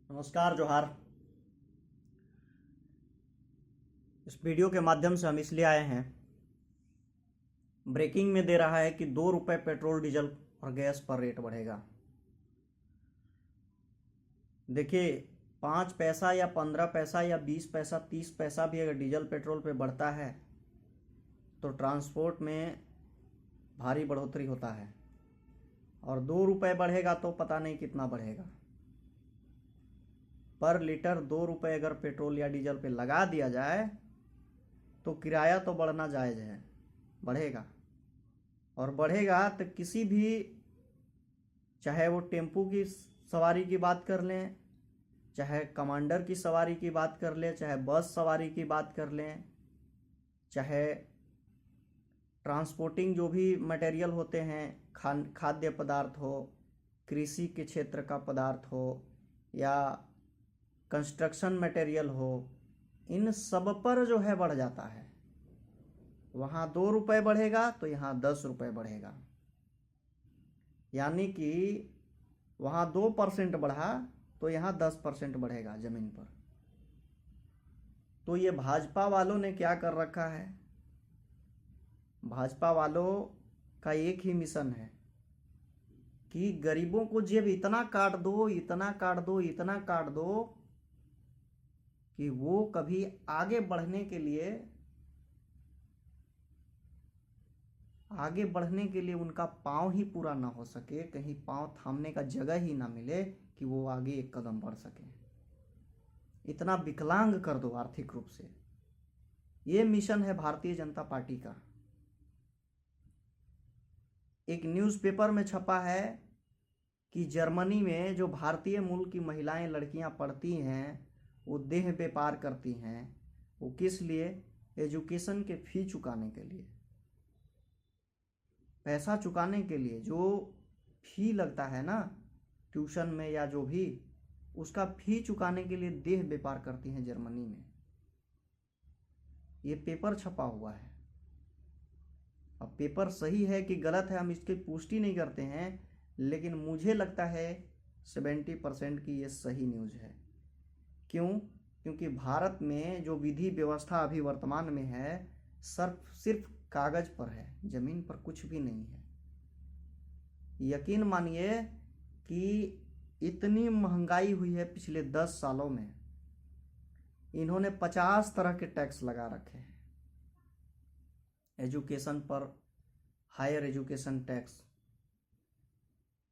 नमस्कार जोहार। इस वीडियो के माध्यम से हम इसलिए आए हैं, ब्रेकिंग में दे रहा है कि 2 रुपये पेट्रोल डीजल और गैस पर रेट बढ़ेगा। देखिए, 5 पैसा या 15 पैसा या 20 पैसा 30 पैसा भी अगर डीजल पेट्रोल पे बढ़ता है तो ट्रांसपोर्ट में भारी बढ़ोतरी होता है, और 2 रुपये बढ़ेगा तो पता नहीं कितना बढ़ेगा। पर लीटर 2 रुपये अगर पेट्रोल या डीजल पे लगा दिया जाए तो किराया तो बढ़ना जायज़ है, बढ़ेगा। और बढ़ेगा तो किसी भी, चाहे वो टेम्पू की सवारी की बात कर लें, चाहे कमांडर की सवारी की बात कर लें, चाहे बस सवारी की बात कर लें, चाहे ट्रांसपोर्टिंग जो भी मटेरियल होते हैं, खाद्य पदार्थ हो, कृषि के क्षेत्र का पदार्थ हो, या कंस्ट्रक्शन मटेरियल हो, इन सब पर जो है बढ़ जाता है। वहाँ 2 रुपये बढ़ेगा तो यहाँ 10 रुपये बढ़ेगा, यानी कि वहाँ 2% बढ़ा तो यहाँ 10% बढ़ेगा ज़मीन पर। तो ये भाजपा वालों ने क्या कर रखा है? भाजपा वालों का एक ही मिशन है कि गरीबों को जेब इतना काट दो, इतना काट दो, इतना काट दो कि वो कभी आगे बढ़ने के लिए उनका पाँव ही पूरा ना हो सके, कहीं पाँव थामने का जगह ही ना मिले कि वो आगे एक कदम बढ़ सके। इतना विकलांग कर दो आर्थिक रूप से। ये मिशन है भारतीय जनता पार्टी का। एक न्यूज़पेपर में छपा है कि जर्मनी में जो भारतीय मूल की महिलाएं, लड़कियां पढ़ती हैं, वो देह व्यापार करती हैं। वो किस लिए? एजुकेशन के फी चुकाने के लिए, पैसा चुकाने के लिए। जो फी लगता है ना ट्यूशन में या जो भी, उसका फी चुकाने के लिए देह व्यापार करती हैं जर्मनी में। ये पेपर छपा हुआ है। अब पेपर सही है कि गलत है हम इसकी पुष्टि नहीं करते हैं, लेकिन मुझे लगता है 70% की ये सही न्यूज़ है। क्यों? क्योंकि भारत में जो विधि व्यवस्था अभी वर्तमान में है, सिर्फ कागज पर है, जमीन पर कुछ भी नहीं है। यकीन मानिए कि इतनी महंगाई हुई है पिछले 10 सालों में, इन्होंने 50 तरह के टैक्स लगा रखे हैं। एजुकेशन पर हायर एजुकेशन टैक्स,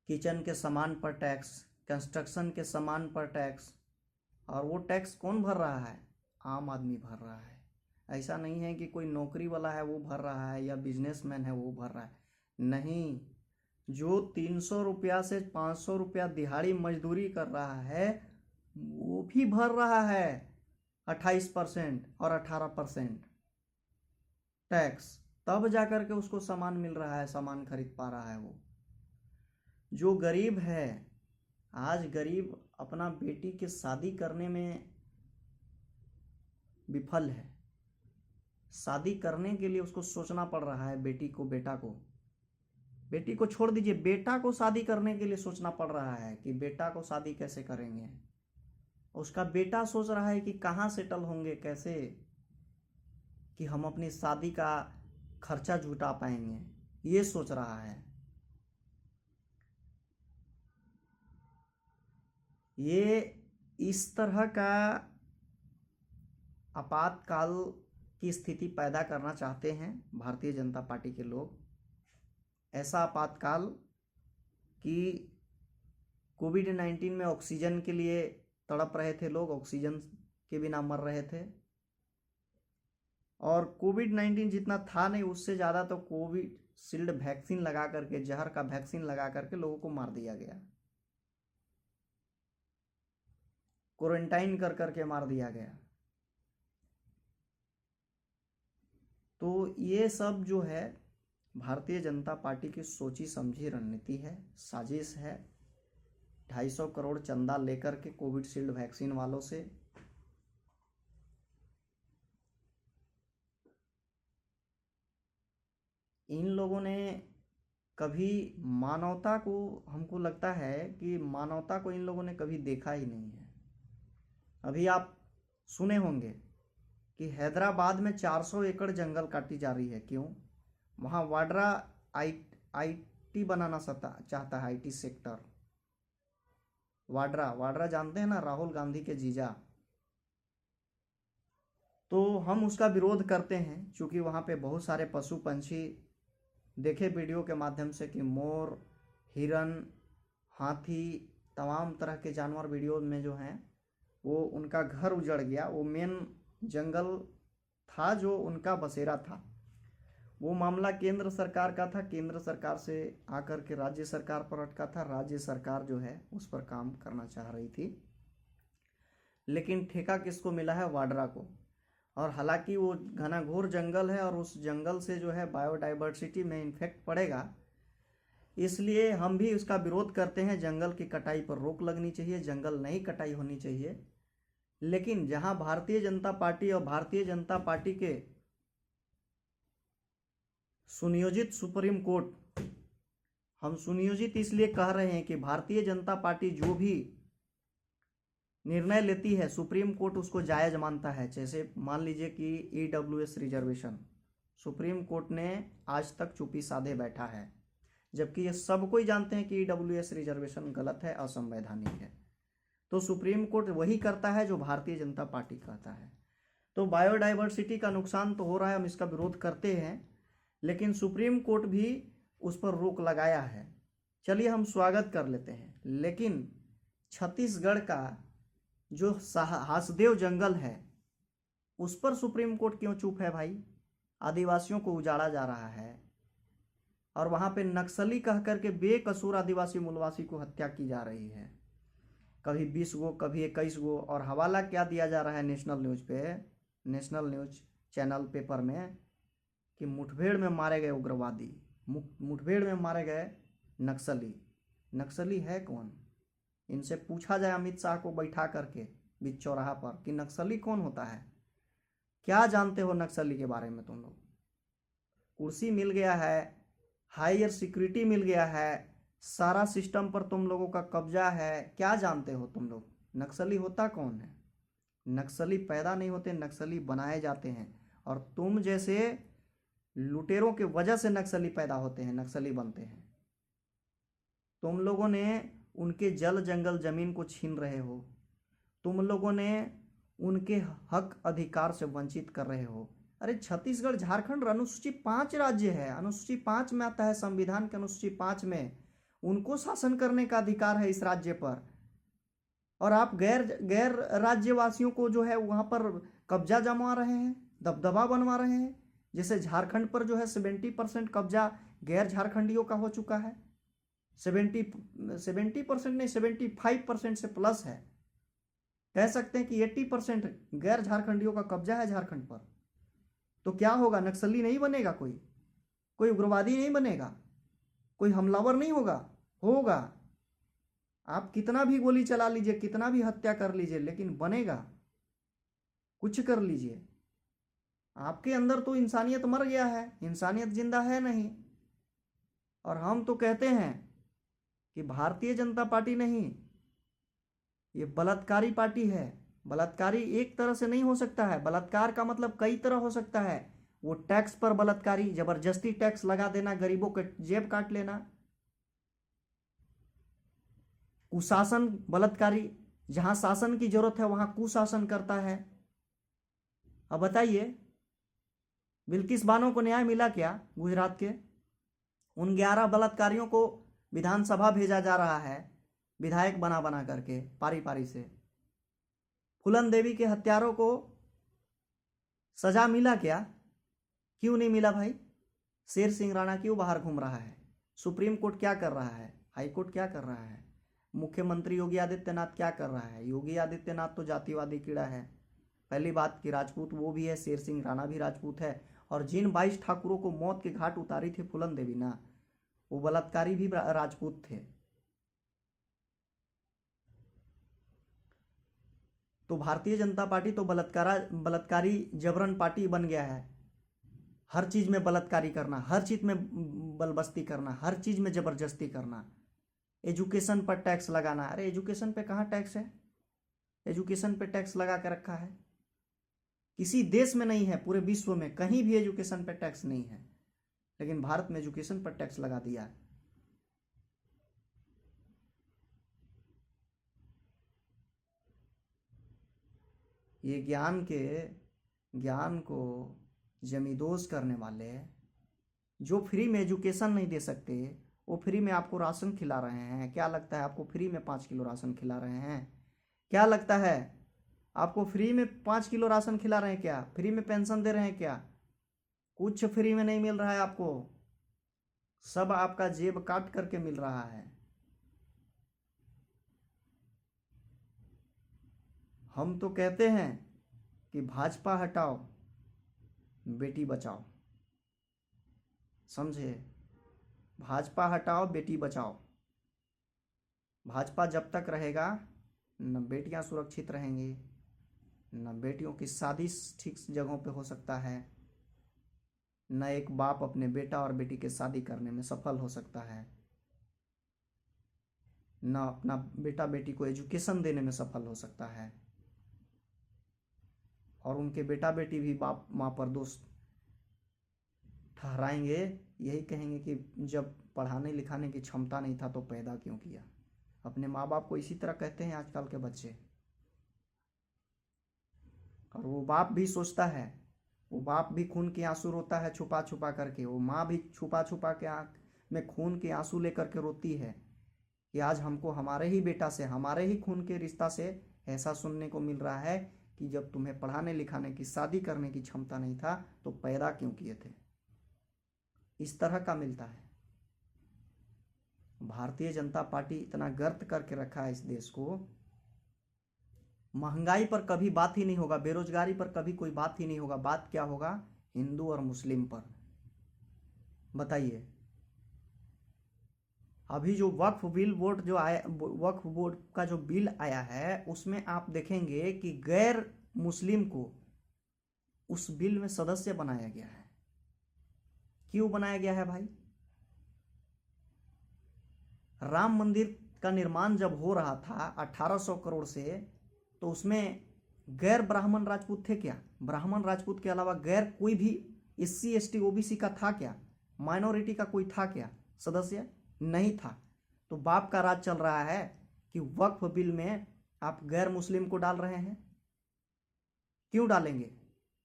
किचन के सामान पर टैक्स, कंस्ट्रक्शन के सामान पर टैक्स। और वो टैक्स कौन भर रहा है? आम आदमी भर रहा है। ऐसा नहीं है कि कोई नौकरी वाला है वो भर रहा है या बिजनेसमैन है वो भर रहा है। नहीं, जो 300 रुपया से 500 रुपया दिहाड़ी मजदूरी कर रहा है वो भी भर रहा है 28% और 18% टैक्स। तब जाकर के उसको सामान मिल रहा है, सामान खरीद पा रहा है। वो जो गरीब है, आज गरीब अपना बेटी की शादी करने में विफल है। शादी करने के लिए उसको सोचना पड़ रहा है, बेटी को छोड़ दीजिए, बेटा को शादी करने के लिए सोचना पड़ रहा है कि बेटा को शादी कैसे करेंगे। उसका बेटा सोच रहा है कि कहाँ सेटल होंगे, कैसे कि हम अपनी शादी का खर्चा जुटा पाएंगे, ये सोच रहा है। ये इस तरह का आपातकाल की स्थिति पैदा करना चाहते हैं भारतीय जनता पार्टी के लोग। ऐसा आपातकाल कि कोविड-19 में ऑक्सीजन के लिए तड़प रहे थे लोग, ऑक्सीजन के बिना मर रहे थे। और कोविड-19 जितना था नहीं, उससे ज़्यादा तो कोविशील्ड वैक्सीन लगा करके, जहर का वैक्सीन लगा करके लोगों को मार दिया गया, क्वारंटाइन कर करके मार दिया गया। तो ये सब जो है भारतीय जनता पार्टी की सोची समझी रणनीति है, साजिश है। 250 करोड़ चंदा लेकर के कोविशील्ड वैक्सीन वालों से इन लोगों ने कभी मानवता को, हमको लगता है कि मानवता को इन लोगों ने कभी देखा ही नहीं है। अभी आप सुने होंगे कि हैदराबाद में 400 एकड़ जंगल काटी जा रही है। क्यों? वहाँ वाड्रा आईटी बनाना चाहता है, आईटी सेक्टर। वाड्रा जानते हैं ना, राहुल गांधी के जीजा। तो हम उसका विरोध करते हैं क्योंकि वहाँ पे बहुत सारे पशु पंछी देखे वीडियो के माध्यम से कि मोर, हिरन, हाथी, तमाम तरह के जानवर वीडियो में जो हैं वो उनका घर उजड़ गया। वो मेन जंगल था जो उनका बसेरा था। वो मामला केंद्र सरकार का था, केंद्र सरकार से आकर के राज्य सरकार पर अटका था। राज्य सरकार जो है उस पर काम करना चाह रही थी, लेकिन ठेका किसको मिला है? वाड्रा को। और हालांकि वो घनाघोर जंगल है और उस जंगल से जो है बायोडाइवर्सिटी में इन्फेक्ट पड़ेगा, इसलिए हम भी उसका विरोध करते हैं। जंगल की कटाई पर रोक लगनी चाहिए, जंगल नहीं कटाई होनी चाहिए। लेकिन जहां भारतीय जनता पार्टी और भारतीय जनता पार्टी के सुनियोजित सुप्रीम कोर्ट, हम सुनियोजित इसलिए कह रहे हैं कि भारतीय जनता पार्टी जो भी निर्णय लेती है सुप्रीम कोर्ट उसको जायज मानता है। जैसे मान लीजिए कि ईडब्ल्यूएस रिजर्वेशन, सुप्रीम कोर्ट ने आज तक चुप्पी साधे बैठा है, जबकि ये सब कोई जानते हैं कि ईडब्ल्यूएस रिजर्वेशन गलत है, असंवैधानिक है। तो सुप्रीम कोर्ट वही करता है जो भारतीय जनता पार्टी कहता है। तो बायोडाइवर्सिटी का नुकसान तो हो रहा है, हम इसका विरोध करते हैं, लेकिन सुप्रीम कोर्ट भी उस पर रोक लगाया है। चलिए हम स्वागत कर लेते हैं। लेकिन छत्तीसगढ़ का जो हासदेव जंगल है उस पर सुप्रीम कोर्ट क्यों चुप है भाई? आदिवासियों को उजाड़ा जा रहा है और वहां पे नक्सली कह करके बेकसूर आदिवासी मूलवासी को हत्या की जा रही है। कभी 20 गो, कभी 21 गो। और हवाला क्या दिया जा रहा है नेशनल न्यूज पे, नेशनल न्यूज चैनल पेपर में, कि मुठभेड़ में मारे गए उग्रवादी, मुठभेड़ में मारे गए नक्सली। नक्सली है कौन? इनसे पूछा जाए अमित शाह को बैठा करके बीच चौराहा पर कि नक्सली कौन होता है, क्या जानते हो नक्सली के बारे में तुम लोग? कुर्सी मिल गया है, हायर सिक्योरिटी मिल गया है, सारा सिस्टम पर तुम लोगों का कब्जा है, क्या जानते हो तुम लोग? नक्सली होता कौन है? नक्सली पैदा नहीं होते, नक्सली बनाए जाते हैं। और तुम जैसे लुटेरों के वजह से नक्सली पैदा होते हैं, नक्सली बनते हैं। तुम लोगों ने उनके जल जंगल जमीन को छीन रहे हो, तुम लोगों ने उनके हक अधिकार से वंचित कर रहे हो। अरे छत्तीसगढ़ झारखंड अनुसूची 5 राज्य है, अनुसूची 5 में आता है, संविधान के अनुसूची 5 में उनको शासन करने का अधिकार है इस राज्य पर। और आप गैर राज्यवासियों को जो है वहां पर कब्जा जमा रहे हैं, दबदबा बनवा रहे हैं। जैसे झारखंड पर जो है 70% कब्जा गैर झारखंडियों का हो चुका है। 70% नहीं, 75% से प्लस है। कह सकते हैं कि 80% गैर झारखंडियों का कब्जा है झारखंड पर। तो क्या होगा? नक्सली नहीं बनेगा, कोई उग्रवादी नहीं बनेगा, कोई हमलावर नहीं होगा। आप कितना भी गोली चला लीजिए, कितना भी हत्या कर लीजिए, लेकिन बनेगा? कुछ कर लीजिए, आपके अंदर तो इंसानियत मर गया है, इंसानियत जिंदा है नहीं। और हम तो कहते हैं कि भारतीय जनता पार्टी नहीं, ये बलात्कारी पार्टी है। बलात्कारी एक तरह से नहीं हो सकता है, बलात्कार का मतलब कई तरह हो सकता है। वो टैक्स पर बलात्कारी, जबरदस्ती टैक्स लगा देना, गरीबों के जेब काट लेना। कुशासन बलात्कारी, जहां शासन की जरूरत है वहां कुशासन करता है। अब बताइए, बिल्किस बानो को न्याय मिला क्या? गुजरात के उन 11 बलात्कारियों को विधानसभा भेजा जा रहा है, विधायक बना करके पारी से। फूलन देवी के हत्यारों को सजा मिला क्या? क्यों नहीं मिला भाई? शेर सिंह राणा क्यों बाहर घूम रहा है? सुप्रीम कोर्ट क्या कर रहा है? हाई कोर्ट क्या कर रहा है? मुख्यमंत्री योगी आदित्यनाथ क्या कर रहा है? योगी आदित्यनाथ तो जातिवादी कीड़ा है। पहली बात कि राजपूत वो भी है, शेर सिंह राणा भी राजपूत है। और जिन 22 ठाकुरों को मौत के घाट उतारी थी फूलन देवी ना, वो बलात्कारी भी राजपूत थे। तो भारतीय जनता पार्टी तो बलात्कारी जबरन पार्टी बन गया है। हर चीज में बलात्कारी करना, हर चीज में बलबस्ती करना, हर चीज में जबरदस्ती करना, एजुकेशन पर टैक्स लगाना। अरे एजुकेशन पे कहाँ टैक्स है? एजुकेशन पे टैक्स लगा के रखा है? किसी देश में नहीं है, पूरे विश्व में कहीं भी एजुकेशन पे टैक्स नहीं है, लेकिन भारत में एजुकेशन पर टैक्स लगा दिया है। ये ज्ञान को जमींदोज करने वाले, जो फ्री में एजुकेशन नहीं दे सकते, वो फ्री में आपको राशन खिला रहे हैं। क्या लगता है आपको फ्री में 5 किलो राशन खिला रहे हैं? क्या लगता है आपको फ्री में 5 किलो राशन खिला रहे हैं? क्या फ्री में पेंशन दे रहे हैं? क्या कुछ फ्री में नहीं मिल रहा है आपको, सब आपका जेब काट करके मिल रहा है। हम तो कहते हैं कि भाजपा हटाओ, बेटी बचाओ। समझे? भाजपा हटाओ, बेटी बचाओ। भाजपा जब तक रहेगा न बेटियां सुरक्षित रहेंगी, न बेटियों की शादी ठीक जगहों पे हो सकता है, न एक बाप अपने बेटा और बेटी के शादी करने में सफल हो सकता है, न अपना बेटा बेटी को एजुकेशन देने में सफल हो सकता है, और उनके बेटा बेटी भी बाप माँ पर दोष ठहराएंगे। यही कहेंगे कि जब पढ़ाने लिखाने की क्षमता नहीं था तो पैदा क्यों किया। अपने माँ बाप को इसी तरह कहते हैं आजकल के बच्चे। और वो बाप भी सोचता है, वो बाप भी खून के आंसू रोता है छुपा छुपा करके, वो माँ भी छुपा छुपा के आँख में खून के आंसू लेकर के रोती है कि आज हमको हमारे ही बेटा से, हमारे ही खून के रिश्ता से ऐसा सुनने को मिल रहा है कि जब तुम्हें पढ़ाने लिखाने की, शादी करने की क्षमता नहीं था तो पैदा क्यों किए थे। इस तरह का मिलता है। भारतीय जनता पार्टी इतना गर्त करके रखा है इस देश को, महंगाई पर कभी बात ही नहीं होगा, बेरोजगारी पर कभी कोई बात ही नहीं होगा। बात क्या होगा? हिंदू और मुस्लिम पर। बताइए, अभी जो वक्फ बिल वोट जो आया, वक्फ बोर्ड का जो बिल आया है, उसमें आप देखेंगे कि गैर मुस्लिम को उस बिल में सदस्य बनाया गया है। क्यों बनाया गया है भाई? राम मंदिर का निर्माण जब हो रहा था 1800 करोड़ से, तो उसमें गैर ब्राह्मण राजपूत थे क्या? ब्राह्मण राजपूत के अलावा गैर कोई भी SC ST OBC का था क्या? माइनॉरिटी का कोई था क्या सदस्य? नहीं था। तो बाप का राज चल रहा है कि वक्फ बिल में आप गैर मुस्लिम को डाल रहे हैं। क्यों डालेंगे?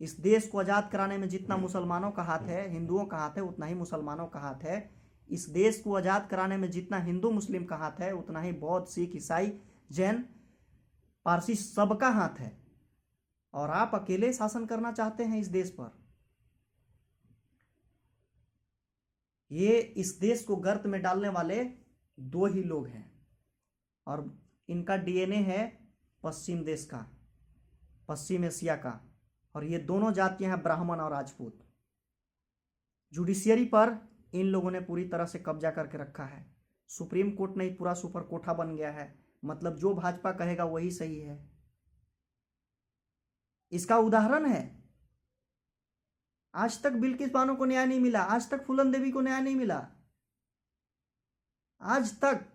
इस देश को आजाद कराने में जितना मुसलमानों का हाथ है, हिंदुओं का हाथ है, उतना ही मुसलमानों का हाथ है। इस देश को आजाद कराने में जितना हिंदू मुस्लिम का हाथ है, उतना ही बौद्ध, सिख, ईसाई, जैन, पारसी सबका हाथ है। और आप अकेले शासन करना चाहते हैं इस देश पर। ये इस देश को गर्त में डालने वाले दो ही लोग हैं, और इनका DNA है पश्चिम देश का, पश्चिम एशिया का, और ये दोनों जातियां हैं ब्राह्मण और राजपूत। जुडिशियरी पर इन लोगों ने पूरी तरह से कब्जा करके रखा है। सुप्रीम कोर्ट नहीं, पूरा सुपर कोठा बन गया है। मतलब जो भाजपा कहेगा वही सही है। इसका उदाहरण है, आज तक बिल्किस बानो को न्याय नहीं मिला, आज तक फूलन देवी को न्याय नहीं मिला, आज तक।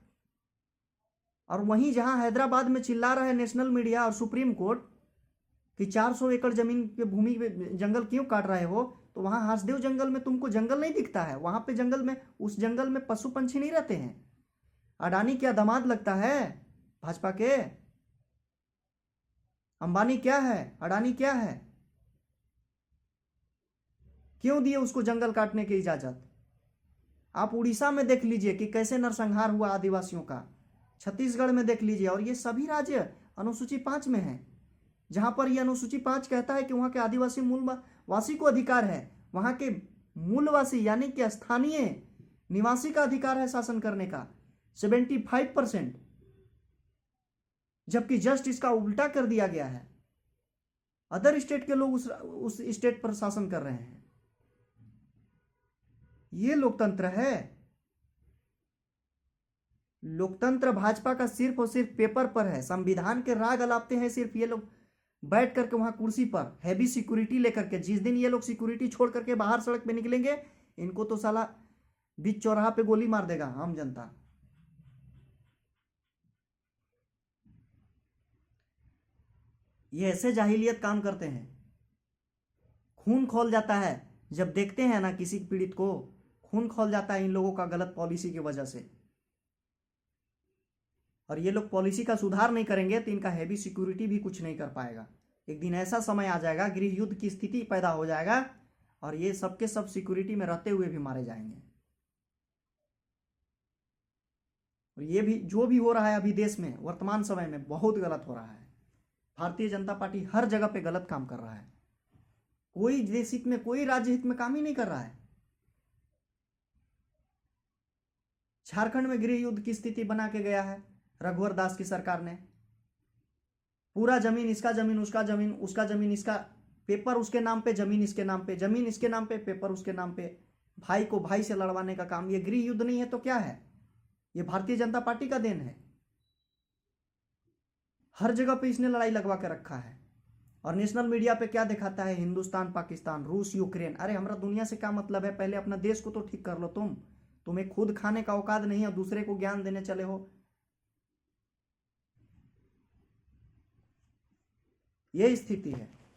और वहीं जहां हैदराबाद में चिल्ला रहा है नेशनल मीडिया और सुप्रीम कोर्ट कि 400 एकड़ जमीन के भूमि में जंगल क्यों काट रहे हो, तो वहां हासदेव जंगल में तुमको जंगल नहीं दिखता है। वहां पे जंगल में, उस जंगल में पशु पंछी नहीं रहते हैं। अडानी क्या दामाद लगता है भाजपा के? अंबानी क्या है? अडानी क्या है? क्यों दिए उसको जंगल काटने की इजाजत? आप उड़ीसा में देख लीजिए कि कैसे नरसंहार हुआ आदिवासियों का, छत्तीसगढ़ में देख लीजिए, और ये सभी राज्य अनुसूची 5 में है। जहां पर यह अनुसूची 5 कहता है कि वहां के आदिवासी मूलवासी को अधिकार है, वहां के मूलवासी यानी कि स्थानीय निवासी का अधिकार है शासन करने का 75%, जबकि जस्ट इसका उल्टा कर दिया गया है। अदर स्टेट के लोग उस स्टेट पर शासन कर रहे हैं। ये लोकतंत्र है। लोकतंत्र भाजपा का सिर्फ और सिर्फ पेपर पर है। संविधान के राग अलापते हैं सिर्फ ये लोग बैठ करके वहां कुर्सी पर, हैवी सिक्योरिटी लेकर के। जिस दिन ये लोग सिक्योरिटी छोड़ करके बाहर सड़क पे निकलेंगे, इनको तो साला बीच चौराहा पे गोली मार देगा आम जनता। ये ऐसे जाहिलियत काम करते हैं, खून खौल जाता है जब देखते हैं ना किसी पीड़ित को, खून खौल जाता है इन लोगों का गलत पॉलिसी की वजह से। और ये लोग पॉलिसी का सुधार नहीं करेंगे तो इनका हैवी सिक्योरिटी भी कुछ नहीं कर पाएगा। एक दिन ऐसा समय आ जाएगा, गृह युद्ध की स्थिति पैदा हो जाएगा और ये सबके सब सिक्योरिटी में रहते हुए भी मारे जाएंगे। और ये भी जो भी हो रहा है अभी देश में वर्तमान समय में बहुत गलत हो रहा है। भारतीय जनता पार्टी हर जगह पे गलत काम कर रहा है, कोई देश हित में कोई राज्य हित में काम ही नहीं कर रहा है। झारखंड में गृह युद्ध की स्थिति बना के गया है रघुवर दास की सरकार ने। पूरा जमीन इसका जमीन उसका जमीन उसका जमीन इसका, पेपर उसके नाम पे जमीन इसके नाम पे, जमीन इसके नाम पे पेपर उसके नाम पे, भाई को भाई से लड़वाने का काम। ये गृह युद्ध नहीं है तो क्या है? ये भारतीय जनता पार्टी का देन है। हर जगह पे इसने लड़ाई लगवा के रखा है। और नेशनल मीडिया पे क्या दिखाता है? हिंदुस्तान पाकिस्तान रूस यूक्रेन। अरे हमारा दुनिया से क्या मतलब है? पहले अपना देश को तो ठीक कर लो। तुम्हें खुद खाने का औकात नहीं है और दूसरे को ज्ञान देने चले हो। ये स्थिति है।